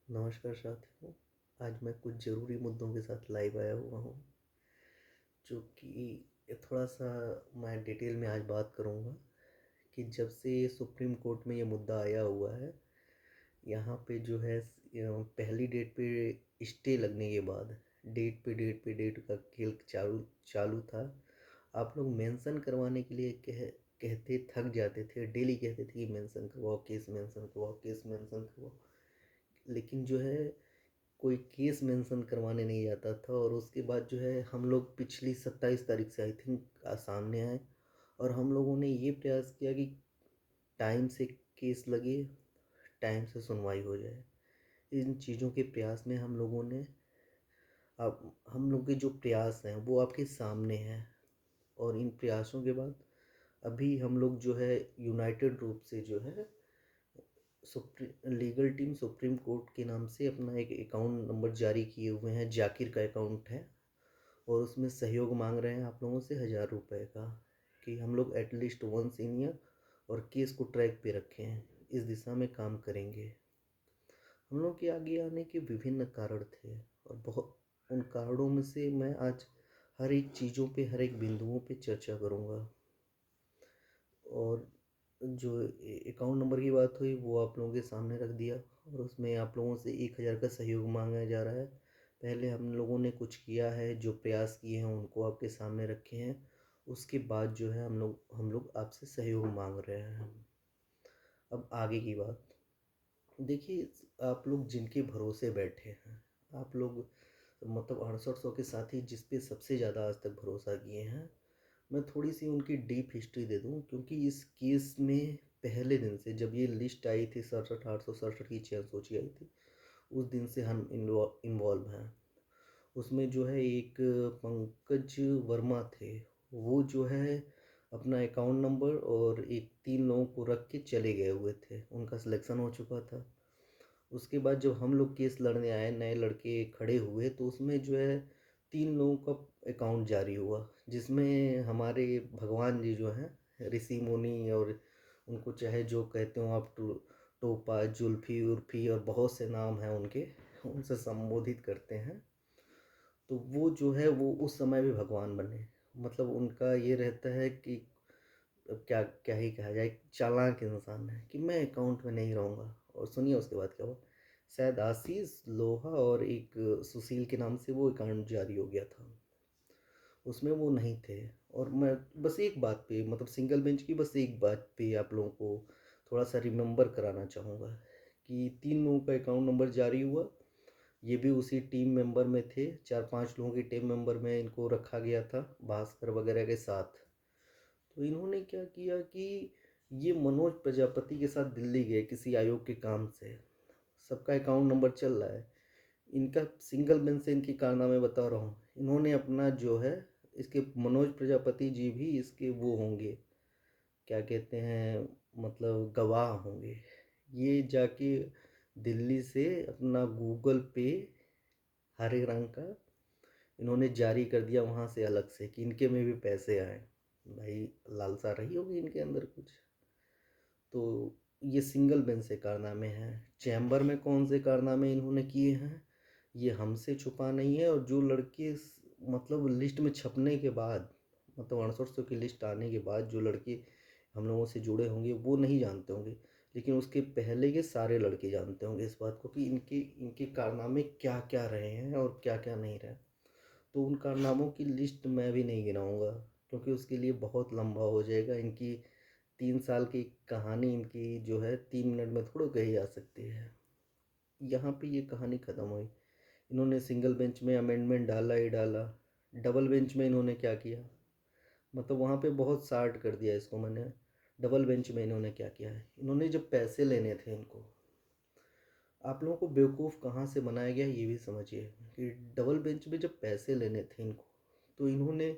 नमस्कार साथियों। आज मैं कुछ ज़रूरी मुद्दों के साथ लाइव आया हुआ हूँ, जो कि थोड़ा सा मैं डिटेल में आज बात करूँगा कि जब से सुप्रीम कोर्ट में ये मुद्दा आया हुआ है, यहाँ पे जो है पहली डेट पे स्टे लगने के बाद डेट का खेल चालू चालू था। आप लोग मेंशन करवाने के लिए कहते थक जाते थे, डेली कहते थे कि मेंशन करवाओ, केस मेंशन करवाओ, केस मेंशन करवाओ। लेकिन जो है कोई केस मेंशन करवाने नहीं जाता था। और उसके बाद जो है हम लोग पिछली 27 तारीख से आई थिंक सामने आए, और हम लोगों ने ये प्रयास किया कि टाइम से केस लगे, टाइम से सुनवाई हो जाए। इन चीज़ों के प्रयास में हम लोगों ने, अब हम लोग के जो प्रयास हैं वो आपके सामने हैं। और इन प्रयासों के बाद अभी हम लोग जो है यूनाइटेड रूप से जो है लीगल टीम सुप्रीम कोर्ट के नाम से अपना एक अकाउंट नंबर जारी किए हुए हैं। जाकिर का अकाउंट है, और उसमें सहयोग मांग रहे हैं आप लोगों से 1000 रुपये का, कि हम लोग एटलीस्ट वन सीनियर और केस को ट्रैक पे रखें। इस दिशा में काम करेंगे। हम लोग के आगे आने के विभिन्न कारण थे, और बहुत उन कारणों में से मैं आज हर एक चीज़ों पे, हर एक बिंदुओं पे चर्चा करूँगा। और जो अकाउंट नंबर की बात हुई वो आप लोगों के सामने रख दिया, और उसमें आप लोगों से 1000 का सहयोग मांगा जा रहा है। पहले हम लोगों ने कुछ किया है, जो प्रयास किए हैं उनको आपके सामने रखे हैं। उसके बाद जो है हम लोग आपसे सहयोग मांग रहे हैं। अब आगे की बात देखिए, आप लोग जिनके भरोसे बैठे हैं, आप लोग मतलब 6800 के साथी जिस पे सबसे ज़्यादा आज तक भरोसा किए हैं, मैं थोड़ी सी उनकी डीप हिस्ट्री दे दूं। क्योंकि इस केस में पहले दिन से जब ये लिस्ट आई थी, 67 867 की चयन सूची आई थी, उस दिन से हम इन्वॉल्व हैं। उसमें जो है एक पंकज वर्मा थे, वो जो है अपना अकाउंट नंबर और एक 3 लोगों को रख के चले गए हुए थे। उनका सिलेक्शन हो चुका था। उसके बाद जब हम लोग केस लड़ने आए, नए लड़के खड़े हुए, तो उसमें जो है 3 लोगों का अकाउंट जारी हुआ, जिसमें हमारे भगवान जी जो हैं, ऋषि मुनि, और उनको चाहे जो कहते हो आप, टोपा, जुल्फी उर्फी और बहुत से नाम हैं उनके, उनसे संबोधित करते हैं। तो वो जो है वो उस समय भी भगवान बने। मतलब उनका ये रहता है कि अब क्या क्या ही कहा जाए, चालाक इंसान है कि मैं अकाउंट में नहीं रहूँगा। और सुनिए उसके बाद क्या हुआ। शायद आशीष लोहा और एक सुशील के नाम से वो अकाउंट जारी हो गया था, उसमें वो नहीं थे। और मैं बस एक बात पे, मतलब सिंगल बेंच की बस एक बात पे आप लोगों को थोड़ा सा रिमेंबर कराना चाहूँगा कि 3 लोगों का अकाउंट नंबर जारी हुआ। ये भी उसी टीम मेंबर में थे, 4 5 लोगों की टीम मेंबर में इनको रखा गया था, भास्कर वगैरह के साथ। तो इन्होंने क्या किया कि ये मनोज प्रजापति के साथ दिल्ली गए किसी आयोग के काम से। सबका अकाउंट नंबर चल रहा है, इनका सिंगल बेंच से इनकी कारनामे बता रहा हूँ। इन्होंने अपना जो है, इसके मनोज प्रजापति जी भी इसके वो होंगे, क्या कहते हैं, मतलब गवाह होंगे। ये जाके दिल्ली से अपना गूगल पे हरे रंग का इन्होंने जारी कर दिया वहाँ से अलग से, कि इनके में भी पैसे आए। भाई, लालसा रही होगी इनके अंदर कुछ। तो ये सिंगल बेंच से कारनामे हैं। चैम्बर में कौन से कारनामे इन्होंने किए हैं, ये हमसे छुपा नहीं है। और जो लड़के मतलब लिस्ट में छपने के बाद, मतलब 6800 की लिस्ट आने के बाद जो लड़के हम लोगों से जुड़े होंगे वो नहीं जानते होंगे, लेकिन उसके पहले के सारे लड़के जानते होंगे इस बात को, कि इनके इनके कारनामे क्या क्या रहे हैं और क्या क्या नहीं रहे। तो उन कारनामों की लिस्ट मैं भी नहीं गिनाऊंगा, क्योंकि उसके लिए बहुत लंबा हो जाएगा। इनकी 3 साल की कहानी इनकी जो है 3 मिनट में थोड़ा कही जा सकती है। यहाँ पे ये कहानी ख़त्म हुई। इन्होंने सिंगल बेंच में अमेंडमेंट डाला ही डाला। डबल बेंच में इन्होंने क्या किया, मतलब वहाँ पे बहुत शार्ट कर दिया इसको मैंने। डबल बेंच में इन्होंने क्या किया है, इन्होंने जब पैसे लेने थे इनको, आप लोगों को बेवकूफ़ कहाँ से बनाया गया ये भी समझिए। कि डबल बेंच में जब पैसे लेने थे इनको, तो इन्होंने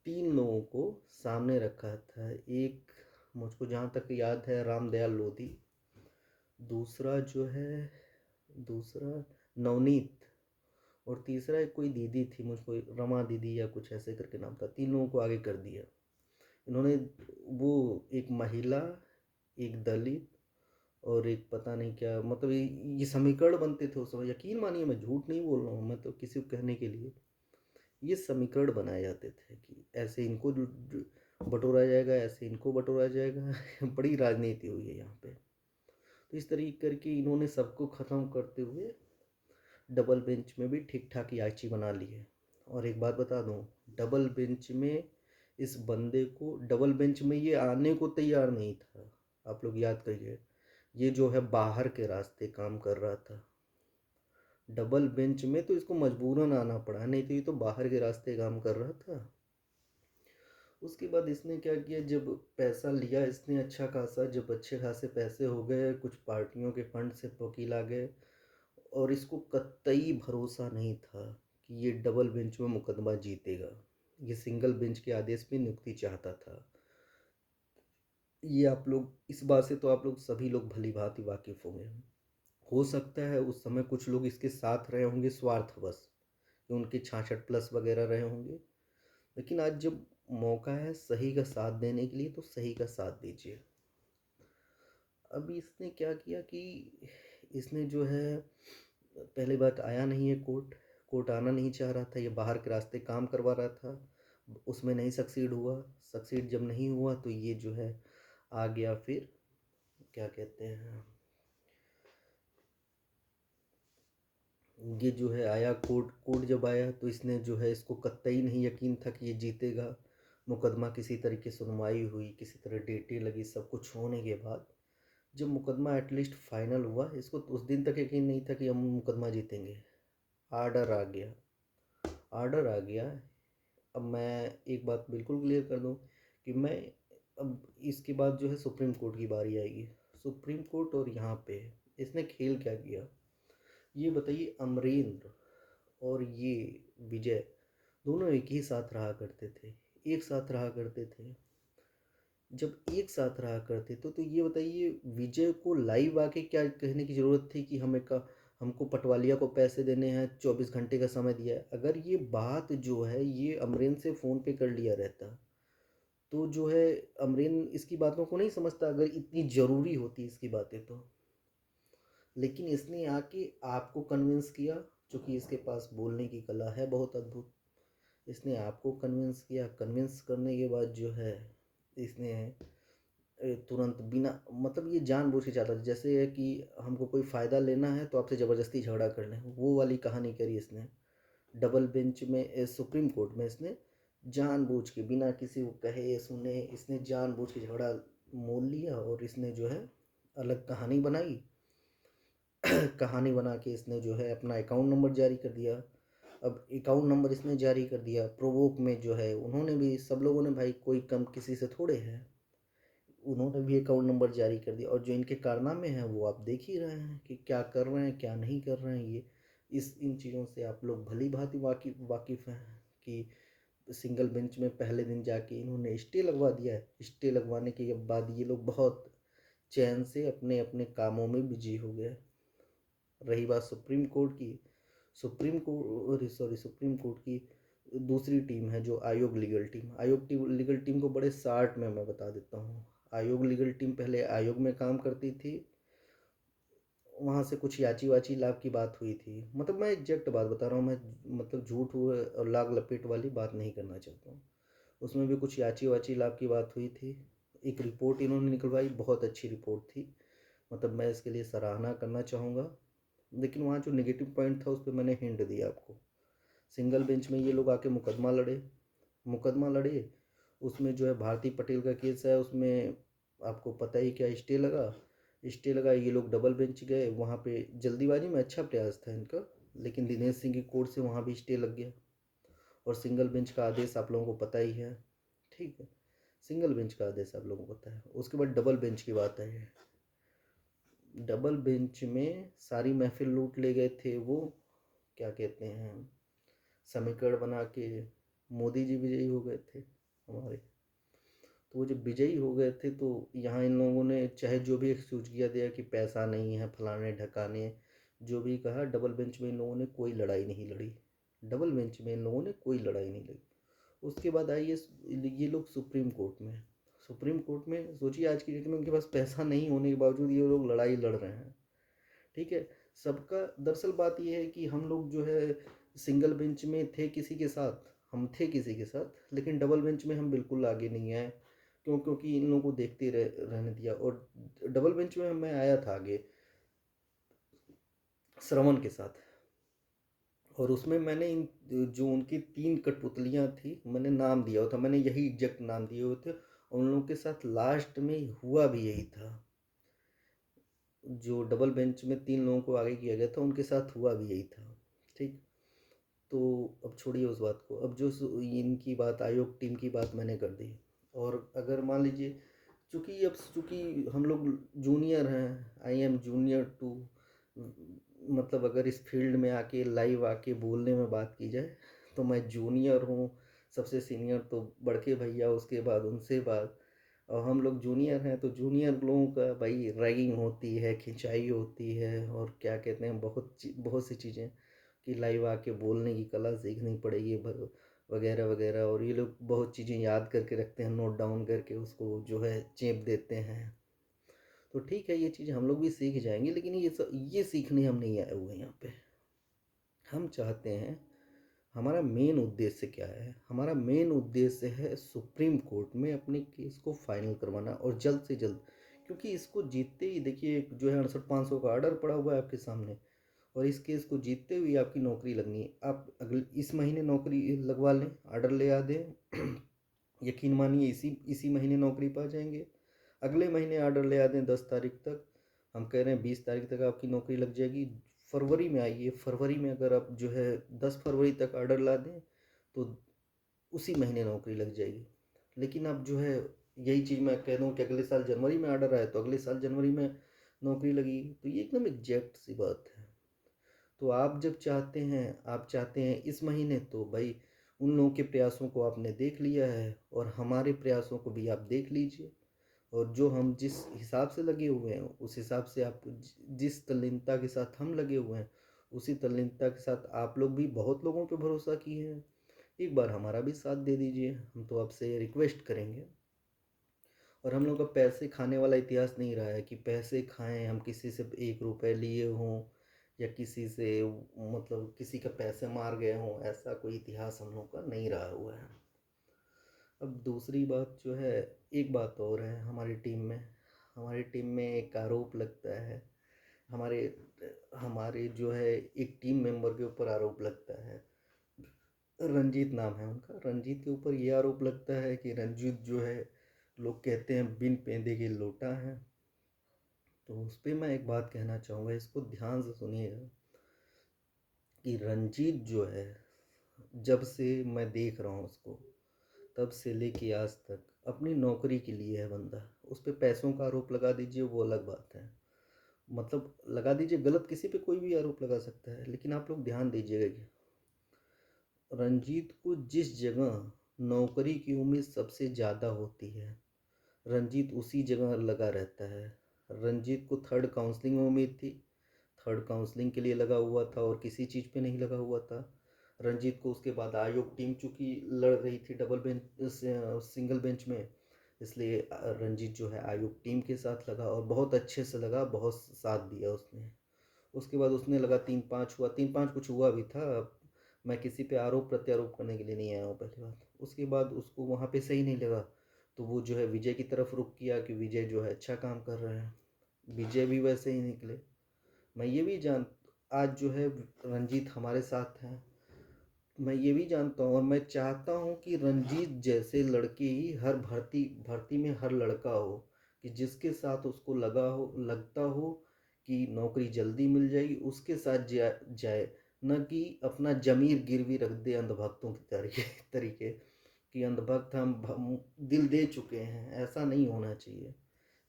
3 लोगों को सामने रखा था। एक, मुझको जहाँ तक याद है, रामदयाल लोधी। दूसरा जो है, दूसरा नवनीत। और तीसरा एक कोई दीदी थी, मुझको रमा दीदी या कुछ ऐसे करके नाम था। 3 लोगों को आगे कर दिया इन्होंने। वो एक महिला, एक दलित और एक पता नहीं क्या, मतलब ये समीकरण बनते थे उस समय। यकीन मानिए, मैं झूठ नहीं बोल रहा हूँ, मैं तो किसी को कहने के लिए ये समीकरण बनाए जाते थे कि ऐसे इनको बटोरा जाएगा, ऐसे इनको बटोरा जाएगा। बड़ी राजनीति हुई है यहाँ पे। तो इस तरीके करके इन्होंने सबको ख़त्म करते हुए डबल बेंच में भी ठीक ठाक याची बना ली है। और एक बात बता दूं, डबल बेंच में इस बंदे को, डबल बेंच में ये आने को तैयार नहीं था। आप लोग याद करिए, ये जो है बाहर के रास्ते काम कर रहा था। डबल बेंच में तो इसको मजबूरन आना पड़ा, नहीं तो ये तो बाहर के रास्ते काम कर रहा था। उसके बाद इसने क्या किया, जब पैसा लिया इसने अच्छा खासा, जब अच्छे खासे पैसे हो गए, कुछ पार्टियों के फंड से वकील आ गए, और इसको कतई भरोसा नहीं था कि ये डबल बेंच में मुकदमा जीतेगा। ये सिंगल बेंच के आदेश पे नियुक्ति चाहता था। ये आप लोग, इस बात से तो आप लोग सभी लोग भली भांति वाकिफ होंगे। हो सकता है उस समय कुछ लोग इसके साथ रहे होंगे स्वार्थवश, कि उनके 66+ वगैरह रहे होंगे, लेकिन आज जब मौका है सही का साथ देने के लिए, तो सही का साथ दीजिए। अब इसने क्या किया कि इसने जो है, पहली बात आया नहीं है कोर्ट, कोर्ट आना नहीं चाह रहा था, ये बाहर के रास्ते काम करवा रहा था, उसमें नहीं सक्सीड हुआ। सक्सीड जब नहीं हुआ तो ये जो है आ गया, फिर क्या कहते हैं, ये जो है आया कोर्ट। कोर्ट जब आया तो इसने जो है, इसको कतई नहीं यकीन था कि ये जीतेगा। मुकदमा किसी तरह की सुनवाई हुई, किसी तरह डेटें लगी, सब कुछ होने के बाद जब मुकदमा एटलीस्ट फाइनल हुआ, इसको तो उस दिन तक यकीन नहीं था कि हम मुकदमा जीतेंगे। आर्डर आ गया, आर्डर आ गया। अब मैं एक बात बिल्कुल क्लियर कर दूं कि मैं, अब इसके बाद जो है सुप्रीम कोर्ट की बारी आएगी। सुप्रीम कोर्ट, और यहाँ पे इसने खेल क्या किया ये बताइए। अमरेंद्र और ये विजय दोनों एक ही साथ रहा करते थे, एक साथ रहा करते थे। जब एक साथ रहा करते तो ये बताइए, विजय को लाइव आके क्या कहने की ज़रूरत थी कि हमें का, हमको पटवालिया को पैसे देने हैं, 24 घंटे का समय दिया है। अगर ये बात जो है ये अमरेंद्र से फ़ोन पे कर लिया रहता, तो जो है अमरेंद्र इसकी बातों को नहीं समझता, अगर इतनी ज़रूरी होती इसकी बातें तो। लेकिन इसने आके आपको कन्विंस किया, क्योंकि इसके पास बोलने की कला है बहुत अद्भुत। इसने आपको कन्विंस किया, कन्विंस करने के बाद जो है इसने तुरंत बिना, मतलब ये जानबूझ के चाहता था, जैसे है कि हमको कोई फ़ायदा लेना है तो आपसे ज़बरदस्ती झगड़ा कर लें, वो वाली कहानी करी इसने। डबल बेंच में, सुप्रीम कोर्ट में इसने जानबूझ के, बिना किसी को कहे सुने, इसने जानबूझ के झगड़ा मोल लिया, और इसने जो है अलग कहानी बनाई। कहानी बना के इसने जो है अपना अकाउंट नंबर जारी कर दिया। अब अकाउंट नंबर इसने जारी कर दिया, प्रोवोक में जो है उन्होंने भी, सब लोगों ने, भाई कोई कम किसी से थोड़े है, उन्होंने भी अकाउंट नंबर जारी कर दिया। और जो इनके कारनामे हैं वो आप देख ही रहे हैं कि क्या कर रहे हैं क्या नहीं कर रहे हैं। ये इस इन चीज़ों से आप लोग भली भांति वाकिफ़ हैं कि सिंगल बेंच में पहले दिन जाके इन्होंने स्टे लगवा दिया है। स्टे लगवाने के बाद ये लोग बहुत चैन से अपने अपने कामों में बिजी हो गए। रही बात सुप्रीम कोर्ट की, सुप्रीम कोर्ट की दूसरी टीम है जो आयोग लीगल टीम। लीगल टीम को बड़े शार्ट में मैं बता देता हूँ। आयोग लीगल टीम पहले आयोग में काम करती थी, वहाँ से कुछ याची वाची लाभ की बात हुई थी। मतलब मैं एग्जैक्ट बात बता रहा हूँ, मैं मतलब झूठ हुए और लाग लपेट वाली बात नहीं करना चाहता हूँ। उसमें भी कुछ याची वाची लाभ की बात हुई थी। एक रिपोर्ट इन्होंने निकलवाई, बहुत अच्छी रिपोर्ट थी, मतलब मैं इसके लिए सराहना करना चाहूँगा। लेकिन वहाँ जो नेगेटिव पॉइंट था उस पर मैंने हिंट दिया आपको। सिंगल बेंच में ये लोग आके मुकदमा लड़े। उसमें जो है भारती पटेल का केस है, उसमें आपको पता ही क्या स्टे लगा। ये लोग डबल बेंच गए, वहाँ पे जल्दीबाजी में अच्छा प्रयास था इनका, लेकिन दिनेश सिंह की कोर्ट से वहाँ भी स्टे लग गया। और सिंगल बेंच का आदेश आप लोगों को पता ही है, ठीक है, सिंगल बेंच का आदेश आप लोगों को पता है। उसके बाद डबल बेंच की बात है। डबल बेंच में सारी महफिल लूट ले गए थे वो, क्या कहते हैं, समीकरण बना के मोदी जी विजयी हो गए थे हमारे। तो वो जब विजयी हो गए थे तो यहाँ इन लोगों ने चाहे जो भी एक्सक्यूज किया दिया कि पैसा नहीं है, फलाने ढकाने, जो भी कहा, डबल बेंच में इन लोगों ने कोई लड़ाई नहीं लड़ी। डबल बेंच में इन लोगों ने कोई लड़ाई नहीं लड़ी। उसके बाद आइए, ये लोग सुप्रीम कोर्ट में। सुप्रीम कोर्ट में सोचिए आज की डेट में उनके पास पैसा नहीं होने के बावजूद ये लोग लड़ाई लड़ रहे हैं। ठीक है, सबका दरअसल बात ये है कि हम लोग जो है सिंगल बेंच में थे किसी के साथ, हम थे किसी के साथ, लेकिन डबल बेंच में हम बिल्कुल आगे नहीं आए। क्योंकि इन लोगों को देखते रहने दिया। और डबल बेंच में मैं आया था आगे श्रवण के साथ, और उसमें मैंने इन जो उनकी 3 कठपुतलियाँ थी मैंने नाम दिया हुआ था, मैंने यही एग्जैक्ट नाम दिए हुए थे, और उन लोगों के साथ लास्ट में हुआ भी यही था। जो डबल बेंच में 3 लोगों को आगे किया गया था उनके साथ हुआ भी यही था। ठीक, तो अब छोड़िए उस बात को। अब जो इनकी बात, आयोग टीम की बात मैंने कर दी। और अगर मान लीजिए चूँकि हम लोग जूनियर हैं, आई एम जूनियर टू, मतलब अगर इस फील्ड में आके लाइव आके बोलने में बात की जाए तो मैं जूनियर हूँ। सबसे सीनियर तो बड़के भैया, उसके बाद उनसे बात। और हम लोग जूनियर हैं तो जूनियर लोगों का भाई रैगिंग होती है, खिंचाई होती है, और क्या कहते हैं, बहुत सी चीज़ें कि लाइव आके बोलने की कला सीखनी पड़ेगी वगैरह वगैरह। और ये लोग बहुत चीज़ें याद करके रखते हैं, नोट डाउन करके उसको जो है चेप देते हैं। तो ठीक है, ये चीज़ हम लोग भी सीख जाएंगे, लेकिन ये सीखने हम नहीं आए हुए हैं यहाँ पे। हम चाहते हैं, हमारा मेन उद्देश्य क्या है? हमारा मेन उद्देश्य है सुप्रीम कोर्ट में अपने केस को फाइनल करवाना, और जल्द से जल्द। क्योंकि इसको जीतते ही देखिए जो है 68,500 का ऑर्डर पड़ा हुआ है आपके सामने, और इस केस को जीतते हुए आपकी नौकरी लगनी है। आप अगले इस महीने नौकरी लगवा लें, ऑर्डर ले आ दें यकीन मानिए इसी महीने नौकरी पा जाएंगे। अगले महीने ऑर्डर ले आ दें 10 तारीख तक, हम कह रहे हैं 20 तारीख तक आपकी नौकरी लग जाएगी। फरवरी में आइए, फरवरी में अगर आप जो है 10 फरवरी तक ऑर्डर ला दें तो उसी महीने नौकरी लग जाएगी। लेकिन अब जो है यही चीज़ मैं कह दूँ कि अगले साल जनवरी में ऑर्डर आए तो अगले साल जनवरी में नौकरी लगी, तो ये एकदम एग्जैक्ट सी बात है। तो आप जब चाहते हैं, आप चाहते हैं इस महीने, तो भाई उन लोगों के प्रयासों को आपने देख लिया है, और हमारे प्रयासों को भी आप देख लीजिए। और जो हम जिस हिसाब से लगे हुए हैं उस हिसाब से आप जिस तल्लीनता के साथ हम लगे हुए हैं उसी तल्लीनता के साथ आप लोग भी बहुत लोगों पे भरोसा किए हैं, एक बार हमारा भी साथ दे दीजिए, हम तो आपसे रिक्वेस्ट करेंगे। और हम लोग का पैसे खाने वाला इतिहास नहीं रहा है कि पैसे खाएं, हम किसी से 1 रुपये लिए हों, या किसी से मतलब किसी का पैसे मार गए हों, ऐसा कोई इतिहास हम लोग का नहीं रहा हुआ है। अब दूसरी बात जो है, एक बात और है, हमारी टीम में एक आरोप लगता है। हमारे हमारे जो है एक टीम मेंबर के ऊपर आरोप लगता है, रंजीत नाम है उनका। रंजीत के ऊपर ये आरोप लगता है कि रंजीत जो है, लोग कहते हैं बिन पेंदे के लोटा है। तो उस पर मैं एक बात कहना चाहूँगा, इसको ध्यान से सुनिएगा कि रंजीत जो है, जब से मैं देख रहा हूँ उसको, तब से लेके आज तक अपनी नौकरी के लिए है बंदा। उस पर पैसों का आरोप लगा दीजिए वो अलग बात है, मतलब लगा दीजिए, गलत किसी पे कोई भी आरोप लगा सकता है, लेकिन आप लोग ध्यान दीजिएगा कि रंजीत को जिस जगह नौकरी की उम्मीद सबसे ज़्यादा होती है, रंजीत उसी जगह लगा रहता है। रंजीत को थर्ड काउंसलिंग में उम्मीद थी, थर्ड काउंसलिंग के लिए लगा हुआ था, और किसी चीज़ पे नहीं लगा हुआ था। रंजीत को उसके बाद आयोग टीम चूँकि लड़ रही थी डबल बेंच सिंगल बेंच में, इसलिए रंजीत जो है आयोग टीम के साथ लगा, और बहुत अच्छे से लगा, बहुत साथ दिया उसने। उसके बाद उसने लगा 3-5 हुआ, 3-5 कुछ हुआ भी था। मैं किसी पे आरोप प्रत्यारोप करने के लिए नहीं आया हूँ, पहली बात। उसके बाद उसको वहाँ पे सही नहीं लगा, तो वो जो है विजय की तरफ रुख किया कि विजय जो है अच्छा काम कर रहे हैं। विजय भी वैसे ही निकले। मैं ये भी जान आज जो है रंजीत हमारे साथ हैं, मैं ये भी जानता हूँ, और मैं चाहता हूँ कि रंजीत जैसे लड़के ही हर भर्ती भर्ती में हर लड़का हो, कि जिसके साथ उसको लगता हो कि नौकरी जल्दी मिल जाएगी उसके साथ जाए, न कि अपना जमीर गिरवी रख दे अंधभक्तों की तरीके कि अंधभक्त हम दिल दे चुके हैं। ऐसा नहीं होना चाहिए।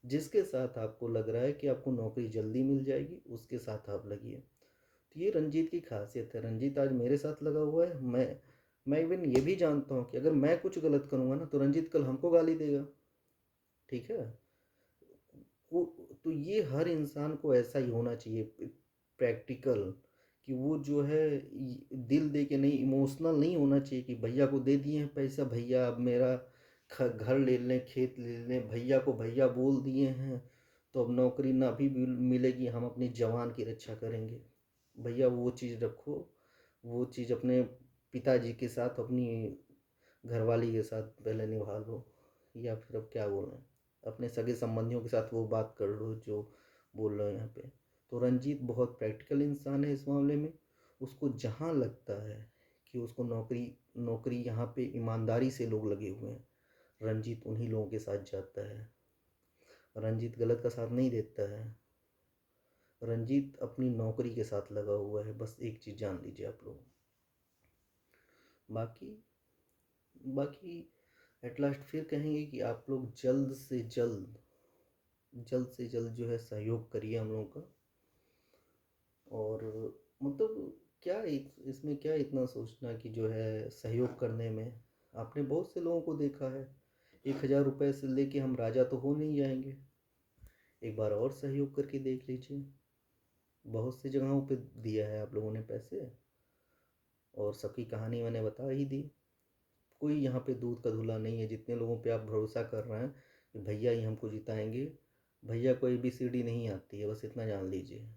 जिसके साथ आपको लग रहा है कि आपको नौकरी जल्दी मिल जाएगी उसके साथ आप लगिए। तो ये रंजीत की खासियत है। रंजीत आज मेरे साथ लगा हुआ है। मैं इवन ये भी जानता हूँ कि अगर मैं कुछ गलत करूँगा ना तो रंजीत कल हमको गाली देगा। ठीक है, वो तो ये हर इंसान को ऐसा ही होना चाहिए, प्रैक्टिकल, कि वो जो है दिल दे के नहीं, इमोशनल नहीं होना चाहिए कि भैया को दे दिए हैं पैसा, भैया अब मेरा घर ले लें, खेत ले लें, भैया को भैया बोल दिए हैं तो अब नौकरी ना भी मिलेगी, हम अपनी जवान की रक्षा करेंगे। भैया वो चीज़ रखो, वो चीज़ अपने पिताजी के साथ, अपनी घरवाली के साथ पहले निभा लो, या फिर अब क्या बोलें, अपने सगे संबंधियों के साथ वो बात कर लो जो बोल रहे हो यहाँ पे। तो रंजीत बहुत प्रैक्टिकल इंसान है इस मामले में। उसको जहाँ लगता है कि उसको नौकरी नौकरी यहाँ पे ईमानदारी से लोग लगे हुए हैं, रंजीत उन्हीं लोगों के साथ जाता है। रंजीत गलत का साथ नहीं देता है। रंजीत अपनी नौकरी के साथ लगा हुआ है, बस एक चीज़ जान लीजिए आप लोग। बाकी बाकी एट लास्ट फिर कहेंगे कि आप लोग जल्द से जल्द जो है सहयोग करिए हम लोगों का। और मतलब क्या इसमें क्या इतना सोचना कि जो है सहयोग करने में, आपने बहुत से लोगों को देखा है, 1,000 रुपये से लेके हम राजा तो हो नहीं जाएंगे। एक बार और सहयोग करके देख लीजिए, बहुत सी जगहों पे दिया है आप लोगों ने पैसे, और सबकी कहानी मैंने बता ही दी। कोई यहाँ पे दूध का धुला नहीं है। जितने लोगों पे आप भरोसा कर रहे हैं कि भैया ही हमको जिताएंगे, भैया को ABCD नहीं आती है, बस इतना जान लीजिए।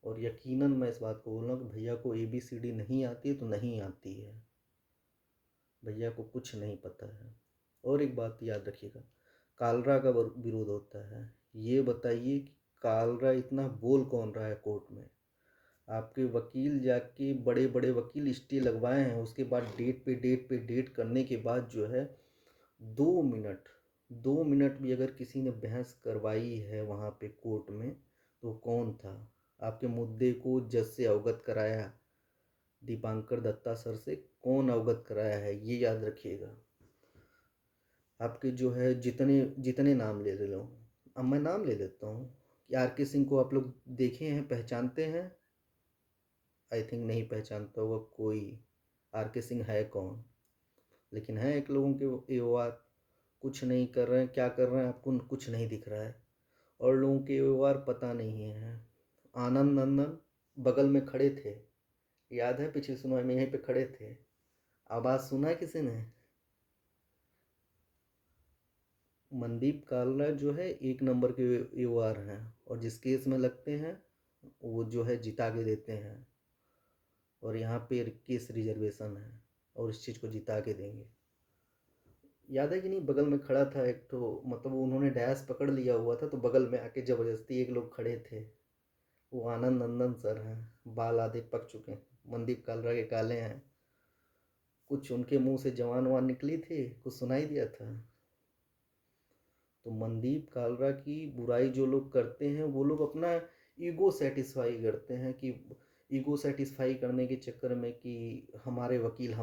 और यकीनन मैं इस बात को बोल रहा हूँ कि भैया को ABCD नहीं आती है तो नहीं आती है, भैया को कुछ नहीं पता है। और एक बात याद रखिएगा, कालरा का विरोध होता है। ये बताइए कि कालरा इतना बोल कौन रहा है कोर्ट में? आपके वकील जाके बड़े बड़े वकील स्टे लगवाए हैं, उसके बाद डेट करने के बाद जो है 2 मिनट 2 मिनट भी अगर किसी ने बहस करवाई है वहाँ पे कोर्ट में तो कौन था? आपके मुद्दे को जज से अवगत कराया, दीपांकर दत्ता सर से कौन अवगत कराया है, ये याद रखिएगा। आपके जो है जितने जितने नाम ले लो, अब मैं नाम ले लेता हूँ कि RK सिंह को आप लोग देखे हैं, पहचानते हैं? आई थिंक नहीं पहचानता होगा कोई। RK सिंह है कौन? लेकिन है एक लोगों के AOR, कुछ नहीं कर रहे हैं, क्या कर रहे हैं आपको कुछ नहीं दिख रहा है, और लोगों के AOR पता नहीं है। आनंद नंदन बगल में खड़े थे, याद है पिछली सुनवाई में यहीं पे खड़े थे, आवाज़ सुना है किसी ने? मनदीप कालरा जो है 1 नंबर के AOR हैं, और जिस केस में लगते हैं वो जो है जिता के देते हैं, और यहाँ पे केस रिजर्वेशन है और इस चीज़ को जिता के देंगे। याद है कि नहीं, बगल में खड़ा था एक तो, मतलब उन्होंने डैश पकड़ लिया हुआ था तो बगल में आके ज़बरदस्ती एक लोग खड़े थे, वो आनंद नंदन सर हैं। बाल आधे पक चुके हैं, मनदीप कालरा के काले हैं, कुछ उनके मुंह से जवान ववान निकली थी, कुछ सुनाई दिया था। तो मनदीप कालरा की बुराई जो लोग करते हैं वो लोग अपना ईगो सेटिस्फाई करते हैं, कि ईगो सेटिस्फाई करने के चक्कर में कि हमारे वकील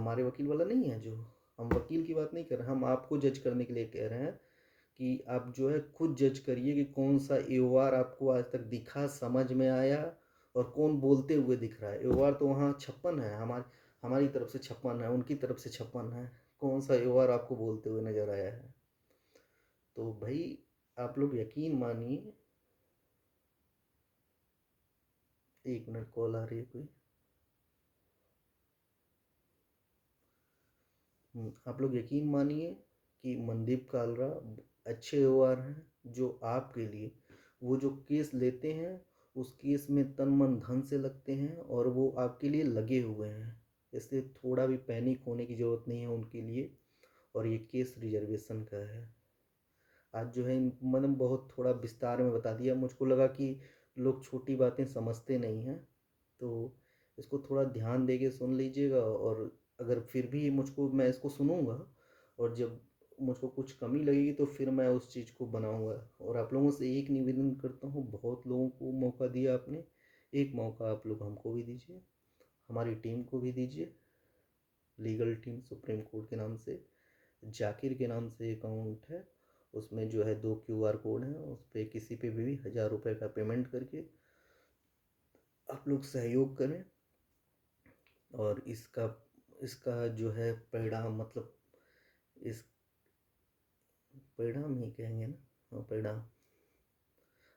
वाला नहीं है जो, हम वकील की बात नहीं कर रहे, हम आपको जज करने के लिए कह रहे हैं कि आप जो है खुद जज करिए कि कौन सा AOR आपको आज तक दिखा, समझ में आया, और कौन बोलते हुए दिख रहा है। AOR तो वहाँ 56 है, हमारी तरफ से 56 है, उनकी तरफ से 56 है, कौन सा AOR आपको बोलते हुए नजर आया है? तो भाई आप लोग यकीन मानिए, 1 मिनट कॉल आ रही है कोई। आप लोग यकीन मानिए कि मनदीप कालरा अच्छे OR हैं, जो आपके लिए वो जो केस लेते हैं उस केस में तन मन धन से लगते हैं, और वो आपके लिए लगे हुए हैं, इसलिए थोड़ा भी पैनिक होने की ज़रूरत नहीं है उनके लिए। और ये केस रिजर्वेशन का है। आज जो है मतलब बहुत थोड़ा विस्तार में बता दिया, मुझको लगा कि लोग छोटी बातें समझते नहीं हैं, तो इसको थोड़ा ध्यान दे के सुन लीजिएगा। और अगर फिर भी मैं इसको सुनूंगा, और जब मुझको कुछ कमी लगेगी तो फिर मैं उस चीज़ को बनाऊंगा। और आप लोगों से एक निवेदन करता हूँ, बहुत लोगों को मौका दिया आपने, एक मौका आप लोग हमको भी दीजिए, हमारी टीम को भी दीजिए। लीगल टीम सुप्रीम कोर्ट के नाम से, जाकिर के नाम से अकाउंट है, उसमें जो है 2 QR कोड हैं, उस पर किसी पे भी 1,000 रुपये का पेमेंट करके आप लोग सहयोग करें। और इसका इसका जो है परिणाम, मतलब इस परिणाम ही कहेंगे ना, हाँ परिणाम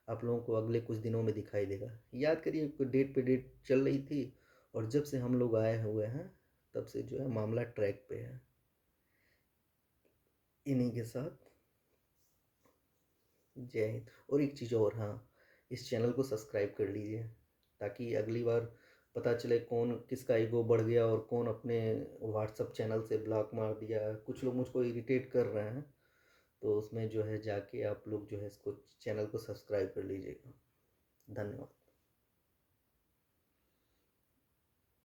आप लोगों को अगले कुछ दिनों में दिखाई देगा। याद करिए डेट पे डेट चल रही थी, और जब से हम लोग आए हुए हैं तब से जो है मामला ट्रैक पे है। इन्हीं के साथ जय हिंद। और एक चीज़ और, हाँ, इस चैनल को सब्सक्राइब कर लीजिए ताकि अगली बार पता चले कौन किसका ईगो बढ़ गया और कौन अपने व्हाट्सअप चैनल से ब्लॉक मार दिया। कुछ लोग मुझको इरिटेट कर रहे हैं, तो उसमें जो है जाके आप लोग जो है इसको चैनल को सब्सक्राइब कर लीजिएगा। धन्यवाद।